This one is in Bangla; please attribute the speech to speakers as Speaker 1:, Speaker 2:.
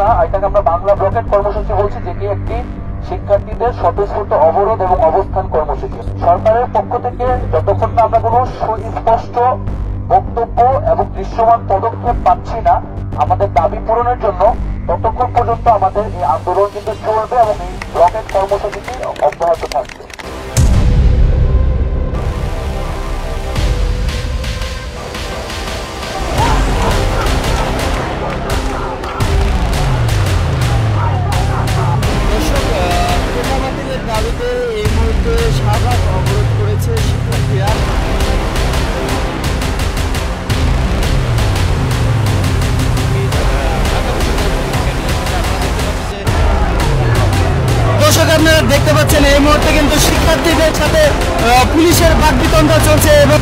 Speaker 1: না, এটাকে আমরা বাংলা ব্লকেট কর্মসূচি বলছি, যেটি একটি শিক্ষার্থীদের স্বতঃস্ফূর্ত অবরোধ এবং অবস্থান কর্মসূচি। সরকারের পক্ষ থেকে যতক্ষণ না আমরা কোনো সুস্পষ্ট বক্তব্য এবং দৃশ্যমান পদক্ষেপ পাচ্ছি না আমাদের দাবি পূরণের জন্য, ততক্ষণ পর্যন্ত আমাদের এই আন্দোলন কিন্তু চলবে এবং এই ব্লকেট কর্মসূচিটি অব্যাহত থাকবে।
Speaker 2: দাবিতে এই মুহূর্তে শাহবাগ অবরোধ করেছে শিক্ষার্থীরা। দর্শক, আপনারা দেখতে পাচ্ছেন এই মুহূর্তে কিন্তু শিক্ষার্থীদের সাথে পুলিশের বাকবিতণ্ডা চলছে এবং